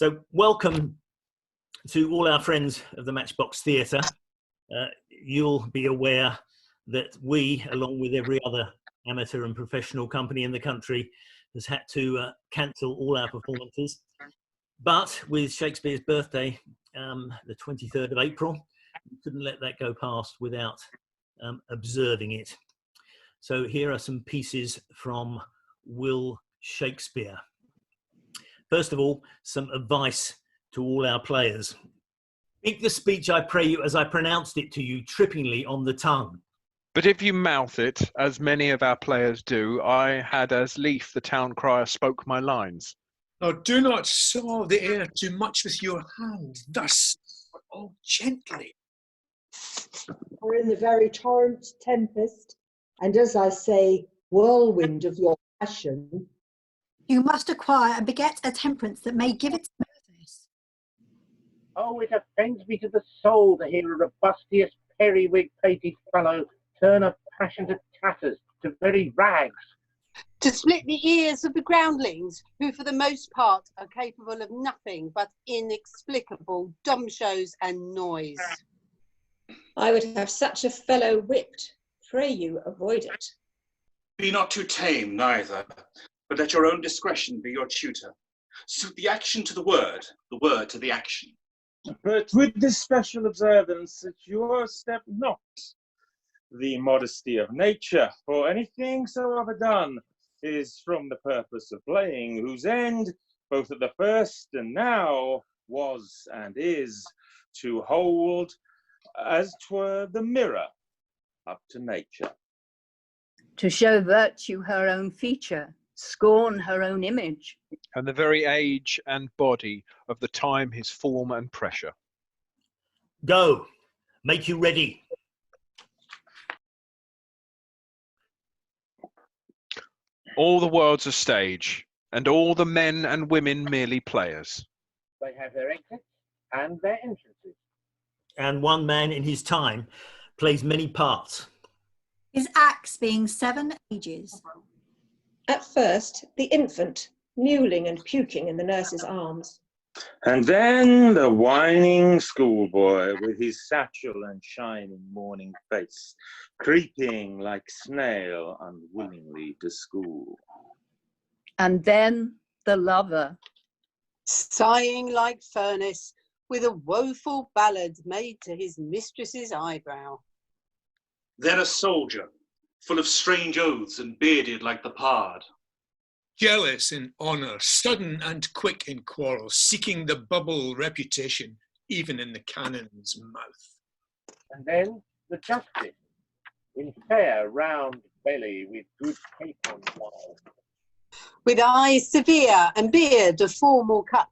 So welcome to all our friends of the Matchbox Theatre. You'll be aware that we, along with every other amateur and professional company in the country, has had to cancel all our performances. But with Shakespeare's birthday, the 23rd of April, we couldn't let that go past without observing it. So here are some pieces from Will Shakespeare. First of all, some advice to all our players. Speak the speech, I pray you, as I pronounced it to you, trippingly on the tongue. But if you mouth it, as many of our players do, I had as lief the town crier spoke my lines. Now do not saw the air too much with your hand, thus, but all gently. Or in the very torrent tempest, and as I say, whirlwind of your passion, you must acquire and beget a temperance that may give it smoothness. Oh, it offends me to the soul to hear a robustious, periwig-pated fellow turn a passion to tatters, to very rags. To split the ears of the groundlings, who for the most part are capable of nothing but inexplicable dumb shows and noise. I would have such a fellow whipped. Pray you avoid it. Be not too tame, neither, but let your own discretion be your tutor. Suit the action to the word to the action. But with this special observance that you step not the modesty of nature, for anything so overdone is from the purpose of playing, whose end, both at the first and now, was and is to hold, as 'twere the mirror, up to nature. To show virtue her own feature, scorn her own image. And the very age and body of the time his form and pressure. Go, make you ready. All the world's a stage, and all the men and women merely players. They have their exits and their entrances. And one man in his time plays many parts. His acts being 7 ages. At first, the infant, mewling and puking in the nurse's arms. And then the whining schoolboy with his satchel and shining morning face, creeping like snail unwillingly to school. And then the lover, Sighing like furnace, with a woeful ballad made to his mistress's eyebrow. Then a soldier, full of strange oaths and bearded like the pard. Jealous in honour, sudden and quick in quarrel, seeking the bubble reputation, even in the cannon's mouth. And then the justice, in fair round belly with good capon wine. With eyes severe and beard of formal cut.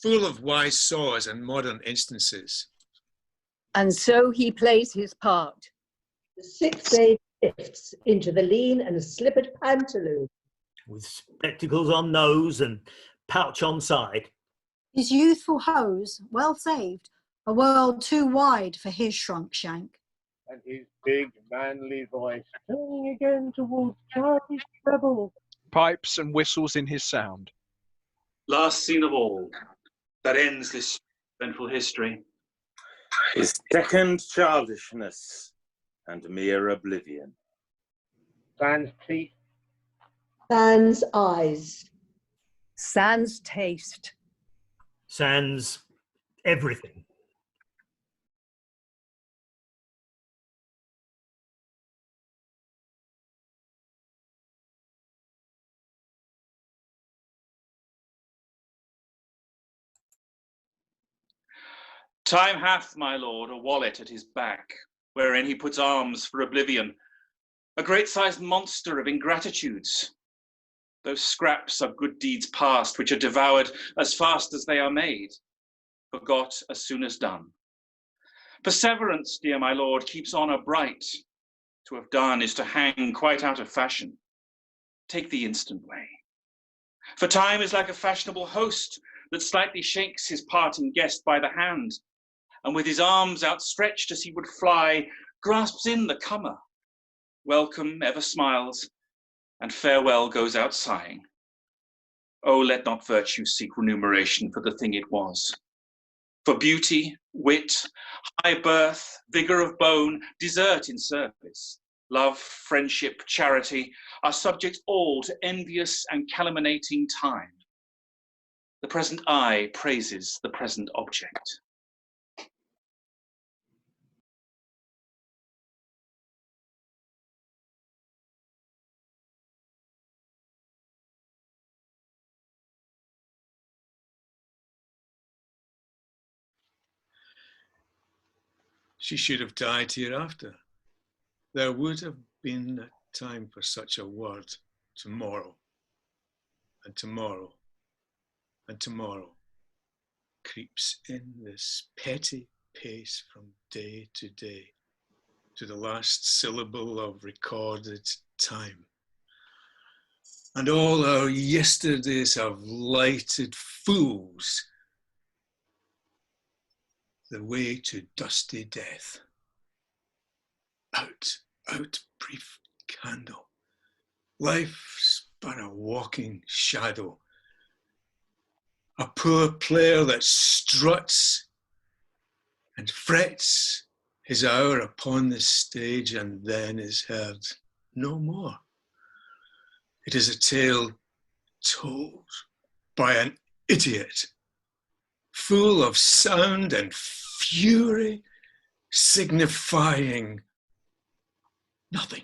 Full of wise saws and modern instances. and so he plays his part. The 6 day lifts into the lean and slippered pantaloon. With spectacles on nose and pouch on side. His youthful hose, well saved, a world too wide for his shrunk shank. And his big manly voice turning again towards childish treble. Pipes and whistles in his sound. Last scene of all, that ends this eventful history. His second childishness and mere oblivion. Sans teeth. Sans eyes. Sans taste. Sans everything. Time hath, my lord, a wallet at his back, wherein he puts arms for oblivion, a great-sized monster of ingratitudes. Those scraps of good deeds past, which are devoured as fast as they are made, forgot as soon as done. Perseverance, dear my lord, keeps honour bright. To have done is to hang quite out of fashion. Take the instant way. For time is like a fashionable host that slightly shakes his parting guest by the hand, and with his arms outstretched as he would fly, grasps in the comer. Welcome ever smiles, and farewell goes out sighing. Oh, let not virtue seek remuneration for the thing it was. For beauty, wit, high birth, vigour of bone, desert in service, love, friendship, charity, are subject all to envious and calumniating time. The present eye praises the present object. She should have died hereafter. There would have been a time for such a word tomorrow, and tomorrow, and tomorrow creeps in this petty pace from day to day, to the last syllable of recorded time. And all our yesterdays have lighted fools the way to dusty death. Out, out, brief candle. Life's but a walking shadow. A poor player that struts and frets his hour upon the stage and then is heard no more. It is a tale told by an idiot, full of sound and fury, signifying nothing.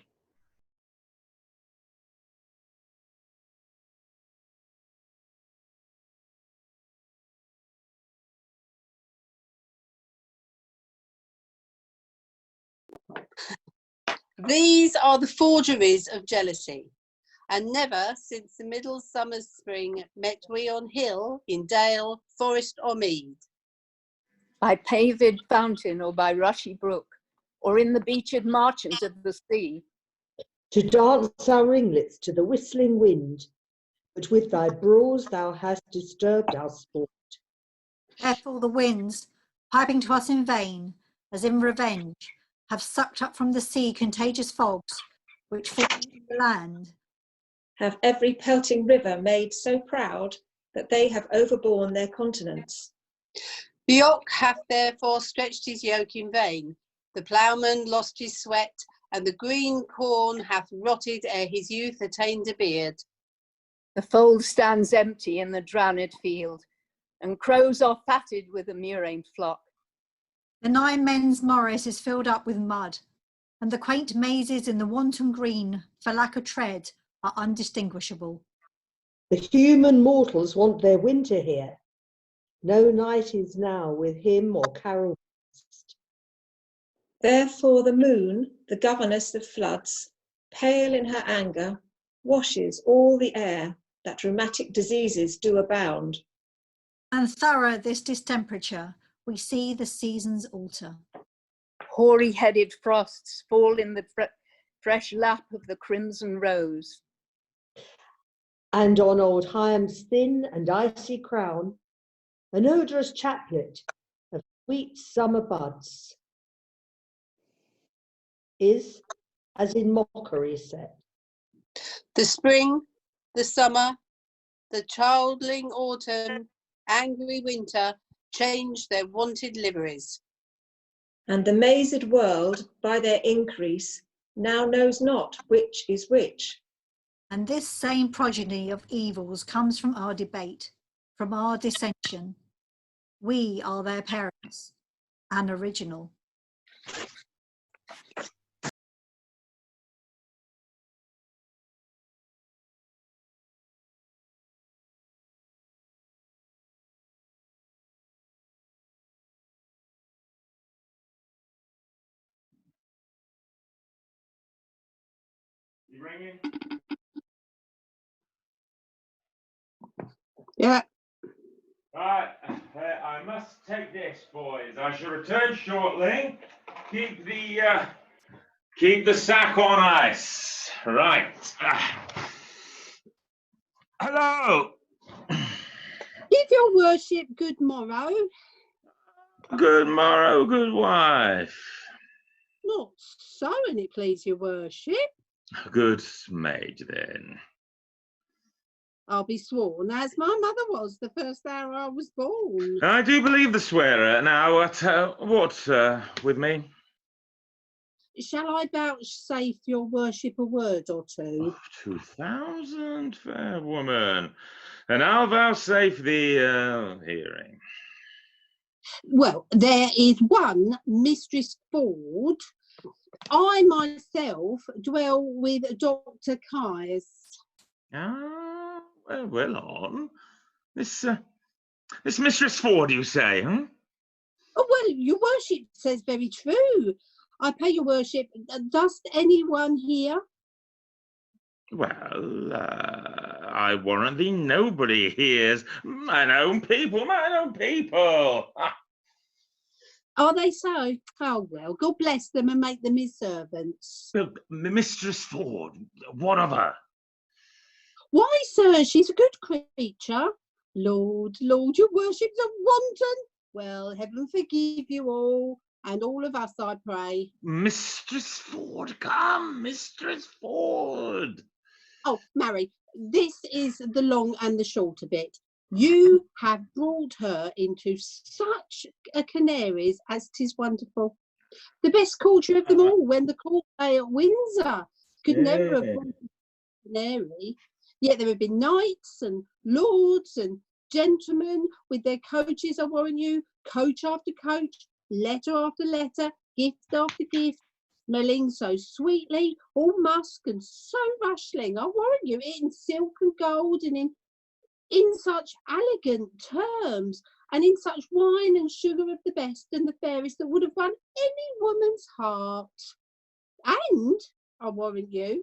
These are the forgeries of jealousy, and never since the middle summer's spring met we on hill, in dale, forest or mead. By paved fountain or by rushy brook, or in the beached margins of the sea. To dance our ringlets to the whistling wind, but with thy brows thou hast disturbed our sport. Therefore the winds, piping to us in vain, as in revenge, have sucked up from the sea contagious fogs, which fall into the land. Have every pelting river made so proud that they have overborne their continents. The ox hath therefore stretched his yoke in vain, the ploughman lost his sweat, and the green corn hath rotted ere his youth attained a beard. The fold stands empty in the drowned field, and crows are fatted with a murrain flock. The 9 men's morris is filled up with mud, and the quaint mazes in the wanton green, for lack of tread, are undistinguishable. The human mortals want their winter here. No night is now with him or carol. Therefore the moon, the governess of floods, pale in her anger, washes all the air that rheumatic diseases do abound. And thorough this distemperature, we see the seasons alter. Hoary-headed frosts fall in the fresh lap of the crimson rose. And on old Hiam's thin and icy crown, an odorous chaplet of sweet summer buds is, as in mockery set. The spring, the summer, the childling autumn, angry winter, change their wonted liveries. And the mazed world, by their increase, now knows not which is which. And this same progeny of evils comes from our debate, from our dissension. We are their parents, and original. You ringing? Yeah. Right, I must take this, boys. I shall return shortly. Keep the sack on ice. Right. Hello. Give your worship good morrow. Good morrow, good wife. Not so, an it please your worship. Good maid, then. I'll be sworn, as my mother was the first hour I was born. I do believe the swearer. Now, what with me? Shall I vouchsafe your worship a word or two? Oh, 2,000, fair woman. And I'll vouchsafe the hearing. Well, there is one Mistress Ford. I myself dwell with Dr. Caius. Ah, well on. This Mistress Ford, you say, huh? Oh, well, your worship says very true. I pay your worship. Dost anyone hear? Well, I warrant thee nobody hears. Mine own people, mine own people. Ah. Are they so? Oh, well, God bless them and make them his servants. Well, Mistress Ford, what of her? Why, sir, she's a good creature. Lord, Lord, your worship's a wanton. Well, heaven forgive you all, and all of us, I pray. Mistress Ford, come, Mistress Ford. Oh, Mary, this is the long and the short of it. You have brought her into such a canaries as 'tis wonderful. The best courtier of them all, when the court day at Windsor could never have brought a canary. Yet there have been knights and lords and gentlemen with their coaches, I warrant you, coach after coach, letter after letter, gift after gift, smelling so sweetly, all musk and so rustling, I warrant you, in silk and gold and in such elegant terms, and in such wine and sugar of the best and the fairest that would have won any woman's heart. And, I warrant you,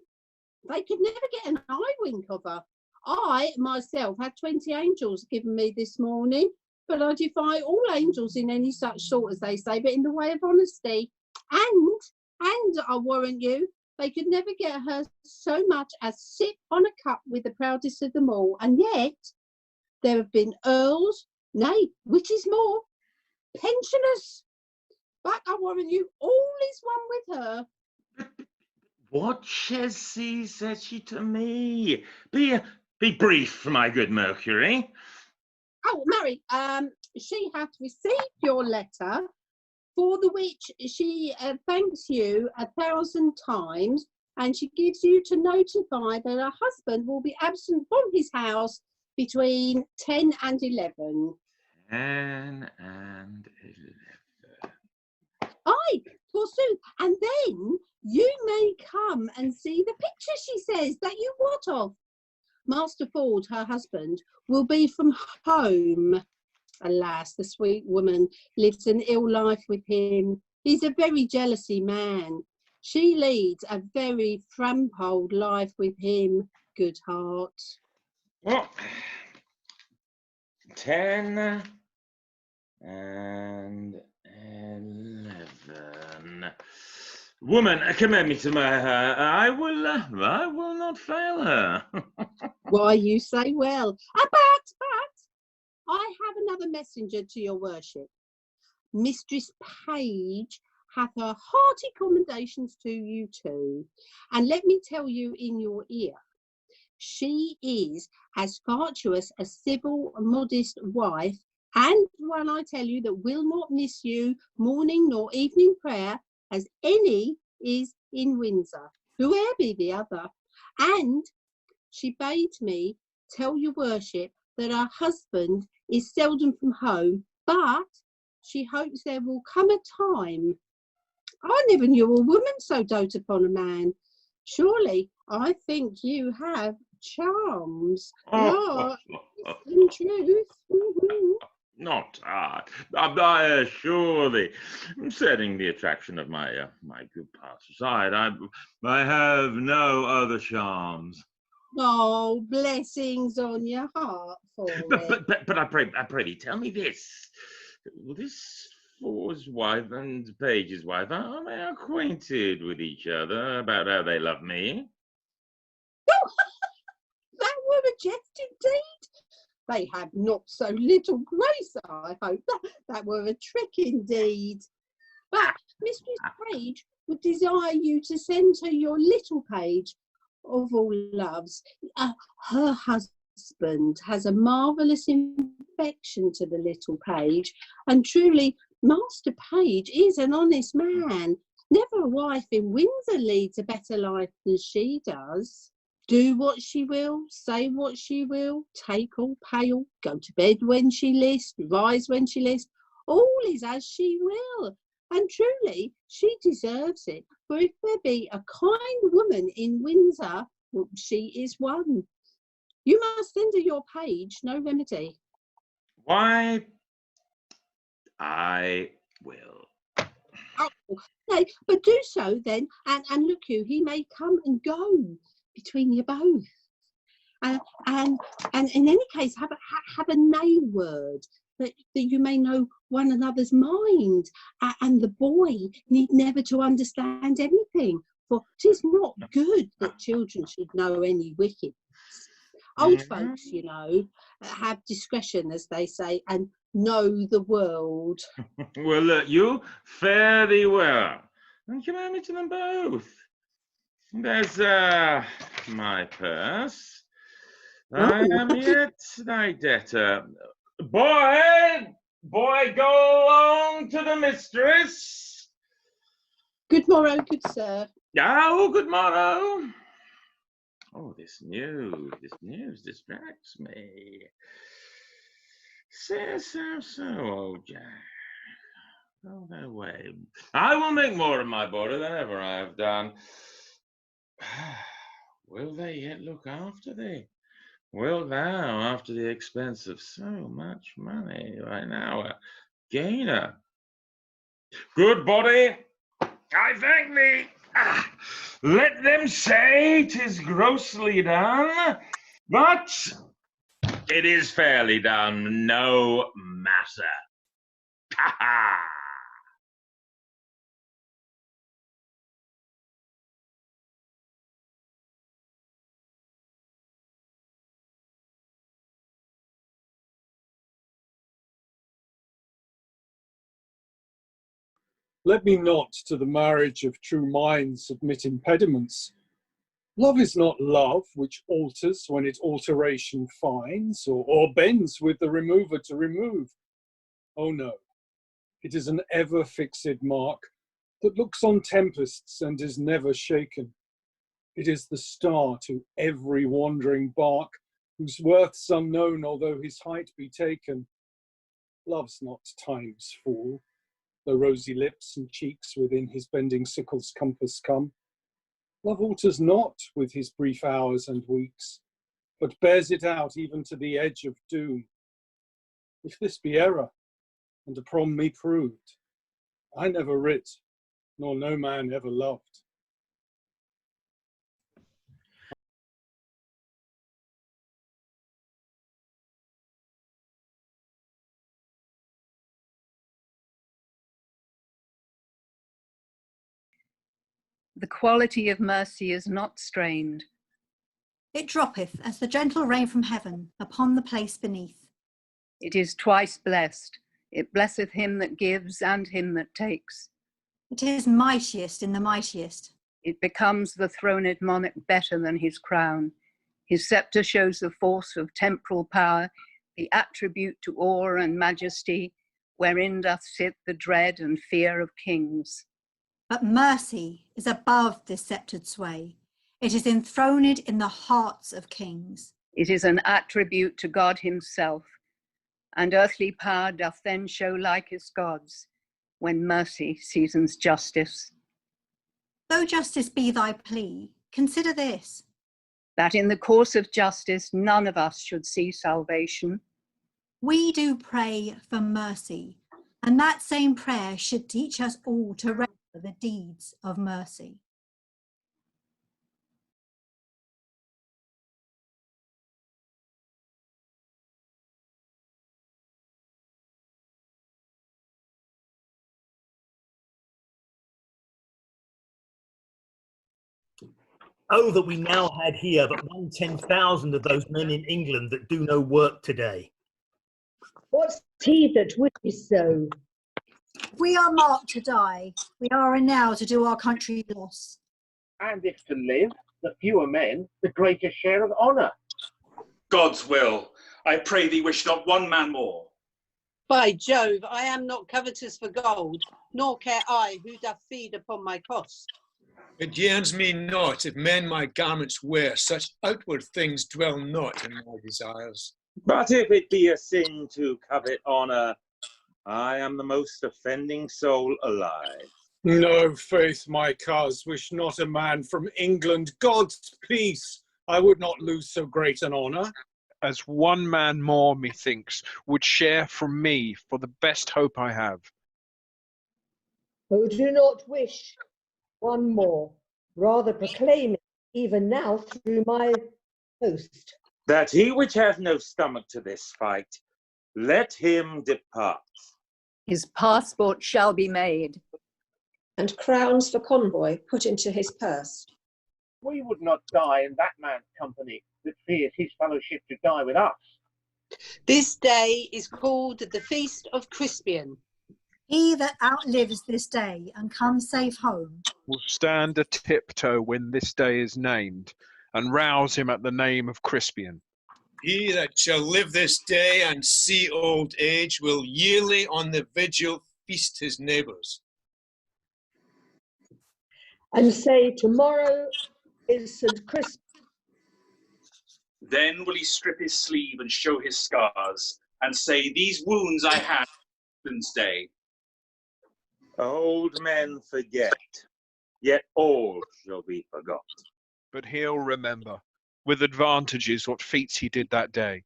they could never get an eye wink of her. I, myself, had 20 angels given me this morning, but I defy all angels in any such sort, as they say, but in the way of honesty. And I warrant you, they could never get her so much as sip on a cup with the proudest of them all. And yet, there have been earls, nay, which is more, pensioners. But I warrant you, all is one with her. What says she to me? Be brief, my good Mercury. Oh, Mary, she hath received your letter, for the which she thanks you 1,000 times, and she gives you to notify that her husband will be absent from his house between 10 and 11. 10 and 11. Aye, forsooth. And then you may come and see the picture, she says, that you wot of. Master Ford, her husband, will be from home. Alas, the sweet woman lives an ill life with him. He's a very jealousy man. She leads a very frampold life with him, good heart. Well, 10 and 11. Woman, commend me to my her. I will not fail her. Why, you say well. But I have another messenger to your worship. Mistress Page hath her hearty commendations to you too. And let me tell you in your ear, she is as virtuous a civil, modest wife, and one, I tell you, that will not miss you morning nor evening prayer, as any is in Windsor, whoe'er be the other. And she bade me tell your worship that her husband is seldom from home, but she hopes there will come a time. I never knew a woman so dote upon a man. Surely, I think you have charms. Oh. In truth. Not hard. I assure thee, setting the attraction of my good past aside, I have no other charms. Oh, blessings on your heart for it. But I pray thee, tell me this. This Ford's wife and Page's wife, are they acquainted with each other about how they love me? That were a jest indeed. They have not so little grace, I hope. That were a trick indeed. But Mistress Page would desire you to send her your little page of all loves, her husband, husband has a marvellous affection to the little page, and truly Master Page is an honest man. Never a wife in Windsor leads a better life than she does. Do what she will, say what she will, take or pay all, go to bed when she lists, rise when she lists, all is as she will. And truly, she deserves it, for if there be a kind woman in Windsor, well, she is one. You must render your page no remedy. Why, I will. Oh, no, but do so then, and look you, he may come and go between you both. And in any case, have a nay word, that you may know one another's mind, and the boy need never to understand anything, for 'tis not good that children should know any wickedness. Old folks, you know, have discretion, as they say, and know the world. Well, look, you fare thee well, and commend me to them both. There's my purse. I am yet thy debtor. Boy, go along to the mistress. Good morrow, good sir. Oh, good morrow. Oh, this news distracts me. So, old Jack. Go their way. I will make more of my border than ever I have done. Will they yet look after thee? Wilt thou, after the expense of so much money, right now, a gainer? Good body, I thank thee. Let them say 'tis grossly done, but it is fairly done, no matter. Ha ha! Let me not to the marriage of true minds submit impediments. Love is not love, which alters when its alteration finds, or bends with the remover to remove. Oh no, it is an ever-fixed mark that looks on tempests and is never shaken. It is the star to every wandering bark, whose worth's unknown, although his height be taken. Love's not time's fool, though rosy lips and cheeks within his bending sickle's compass come. Love alters not with his brief hours and weeks, but bears it out even to the edge of doom. If this be error, and upon me proved, I never writ, nor no man ever loved. The quality of mercy is not strained. It droppeth as the gentle rain from heaven upon the place beneath. It is twice blessed. It blesseth him that gives and him that takes. It is mightiest in the mightiest. It becomes the throned monarch better than his crown. His sceptre shows the force of temporal power, the attribute to awe and majesty, wherein doth sit the dread and fear of kings. But mercy is above this sceptred sway. It is enthroned in the hearts of kings. It is an attribute to God himself, and earthly power doth then show like as God's, when mercy seasons justice. Though justice be thy plea, consider this, that in the course of justice none of us should see salvation. We do pray for mercy, and that same prayer should teach us all to remember the deeds of mercy. Oh, that we now had here but 1/10,000 of those men in England that do no work today. What's he that wishes so? We are marked to die. We are enow to do our country loss. And if to live, the fewer men, the greater share of honour. God's will. I pray thee wish not one man more. By Jove, I am not covetous for gold, nor care I who doth feed upon my cost. It yearns me not if men my garments wear, such outward things dwell not in my desires. But if it be a sin to covet honour, I am the most offending soul alive. No, faith, my coz, wish not a man from England God's peace. I would not lose so great an honour. As one man more, methinks, would share from me for the best hope I have. Oh, do not wish one more, rather proclaim it even now through my host. That he which hath no stomach to this fight, let him depart. His passport shall be made. And crowns for convoy put into his purse. We would not die in that man's company that fears his fellowship to die with us. This day is called the Feast of Crispian. He that outlives this day and comes safe home Will stand a tiptoe when this day is named, and rouse him at the name of Crispian. He that shall live this day and see old age will yearly on the vigil feast his neighbours. And say, tomorrow is St. Crispin. Then will he strip his sleeve and show his scars, and say, these wounds I had this day. Old men forget, yet all shall be forgot. But he'll remember, with advantages, what feats he did that day.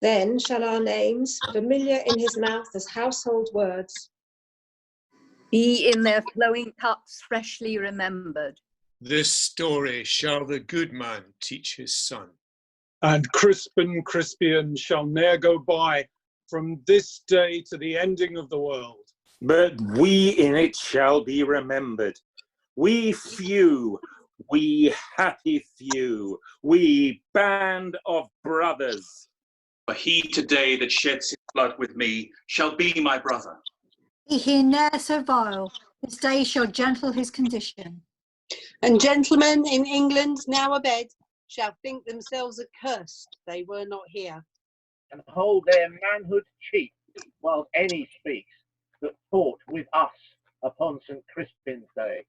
Then shall our names, familiar in his mouth as household words, be in their flowing cups freshly remembered. This story shall the good man teach his son. And Crispian shall ne'er go by from this day to the ending of the world. But we in it shall be remembered. We few, we happy few, we band of brothers. For he today that sheds his blood with me shall be my brother. be he ne'er so vile, this day shall gentle his condition. And gentlemen in England now abed shall think themselves accursed they were not here. And hold their manhood cheap, while any speaks that fought with us upon St. Crispin's day.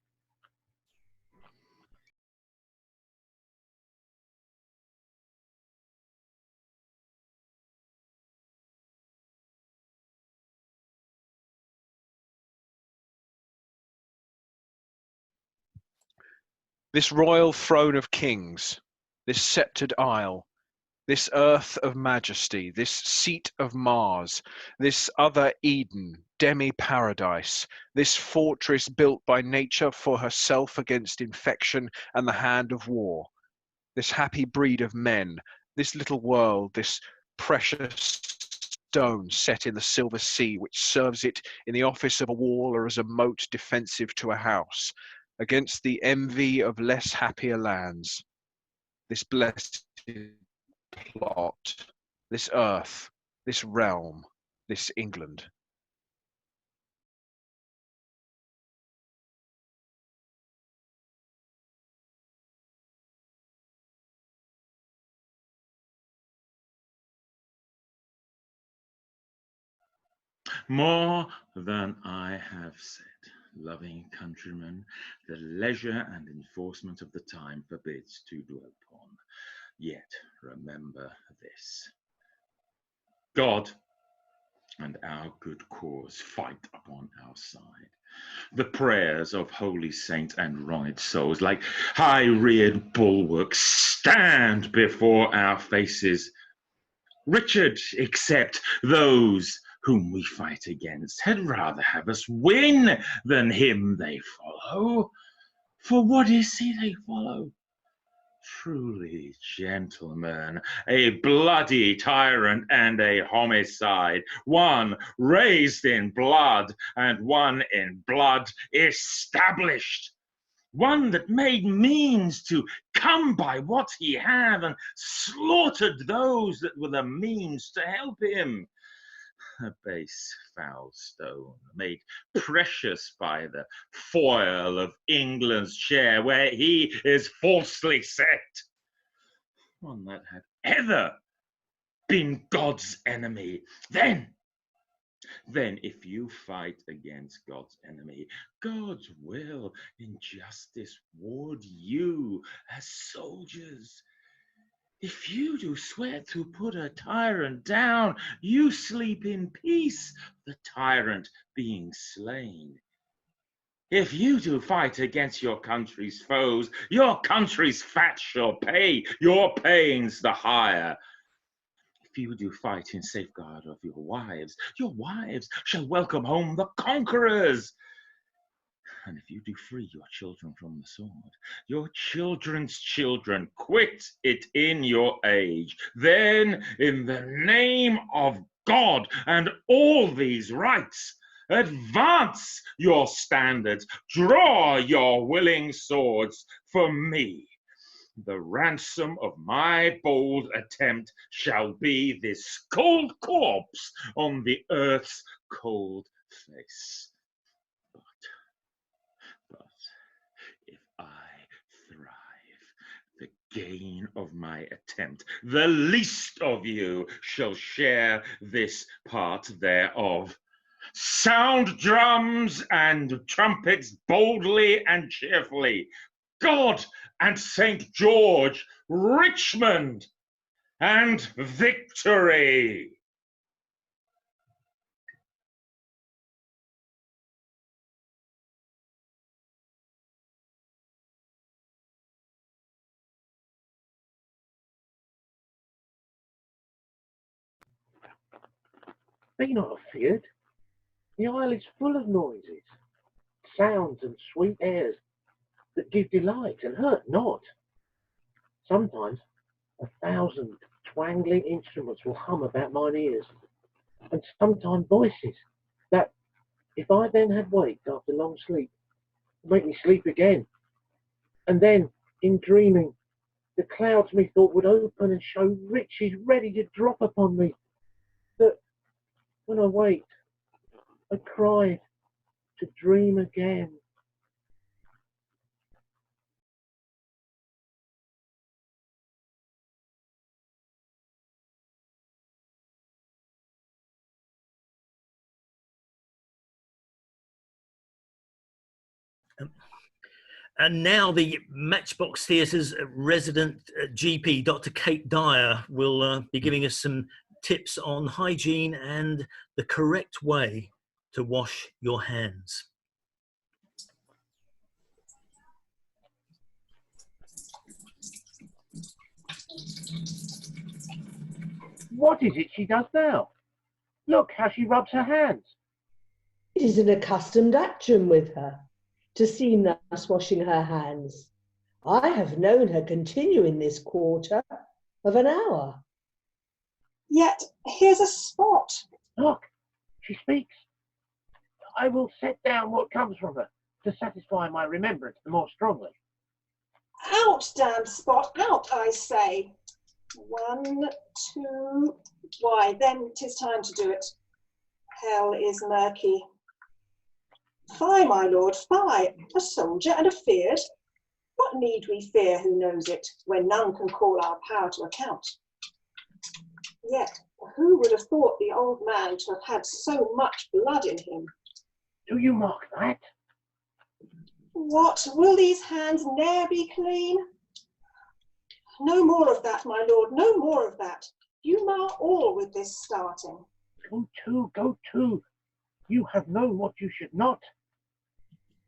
This royal throne of kings, this sceptred isle, this earth of majesty, this seat of Mars, this other Eden, demi-paradise, this fortress built by nature for herself against infection and the hand of war, this happy breed of men, this little world, this precious stone set in the silver sea, which serves it in the office of a wall or as a moat defensive to a house, against the envy of less happier lands, this blessed plot, this earth, this realm, this England. More than I have said, loving countrymen, the leisure and enforcement of the time forbids to dwell upon. Yet remember this: God and our good cause fight upon our side. The prayers of holy saints and wronged souls, like high-reared bulwarks, stand before our faces. Richard, except those whom we fight against, had rather have us win than him they follow. For what is he they follow? Truly, gentlemen, a bloody tyrant and a homicide, one raised in blood and one in blood established. One that made means to come by what he had and slaughtered those that were the means to help him. A base foul stone, made precious by the foil of England's share, where he is falsely set. one that had ever been God's enemy. Then if you fight against God's enemy, God's will in justice ward you as soldiers. If you do swear to put a tyrant down, you sleep in peace, the tyrant being slain. If you do fight against your country's foes, your country's fat shall pay, your pains the higher. If you do fight in safeguard of your wives shall welcome home the conquerors. And if you do free your children from the sword, your children's children quit it in your age. Then, in the name of God and all these rights, advance your standards, draw your willing swords for me. The ransom of my bold attempt shall be this cold corpse on the earth's cold face. But if I thrive, the gain of my attempt, the least of you shall share this part thereof. Sound drums and trumpets boldly and cheerfully. God and St. George, Richmond and victory! Be not afeard. The isle is full of noises, sounds and sweet airs that give delight and hurt not. Sometimes 1,000 twangling instruments will hum about mine ears, and sometimes voices that, if I then had waked after long sleep, would make me sleep again. And then, in dreaming, the clouds methought would open and show riches ready to drop upon me, that, when I waked, I cried to dream again. And now the Matchbox Theatre's resident GP, Dr. Kate Dyer, will be giving us some tips on hygiene and the correct way to wash your hands. What is it she does now? Look how she rubs her hands. It is an accustomed action with her, to seem thus washing her hands. I have known her continue in this quarter of an hour. Yet here's a spot. Look, she speaks. I will set down what comes from her to satisfy my remembrance the more strongly. Out, damned spot, out, I say. 1, 2, why, then 'tis time to do it. Hell is murky. Fie, my lord, fie, a soldier and afeard? What need we fear who knows it, when none can call our power to account? Yet, who would have thought the old man to have had so much blood in him? Do you mark that? What, will these hands ne'er be clean? No more of that, my lord, no more of that. You mar all with this starting. Go to, go to. You have known what you should not.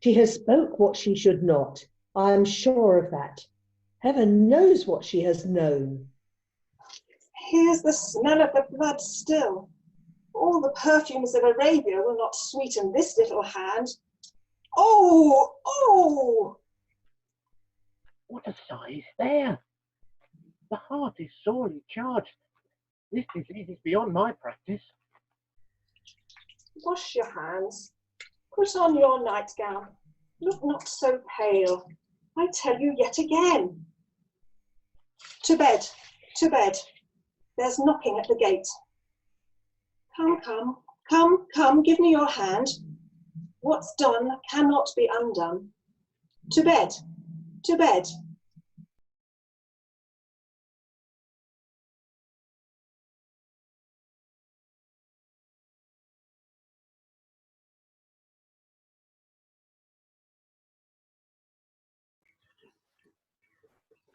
She has spoke what she should not. I am sure of that. Heaven knows what she has known. Here's the smell of the blood still. All the perfumes of Arabia will not sweeten this little hand. Oh, oh! What a sigh is there? The heart is sorely charged. This disease is beyond my practice. Wash your hands. Put on your nightgown. Look not so pale. I tell you yet again. To bed, to bed. There's knocking at the gate. Come, come, come, come, give me your hand. What's done cannot be undone. To bed, to bed.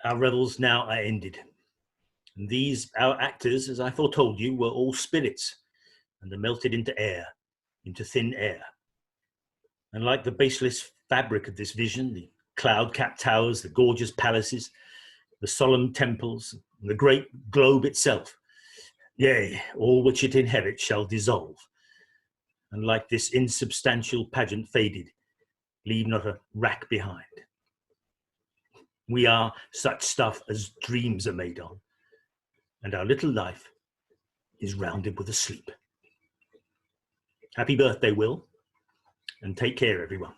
Our revels now are ended. And these, our actors, as I foretold you, were all spirits, and are melted into air, into thin air. And like the baseless fabric of this vision, the cloud-capped towers, the gorgeous palaces, the solemn temples, and the great globe itself, yea, all which it inherits shall dissolve, and like this insubstantial pageant faded, leave not a rack behind. We are such stuff as dreams are made on, and our little life is rounded with a sleep. Happy birthday, Will, and take care, everyone.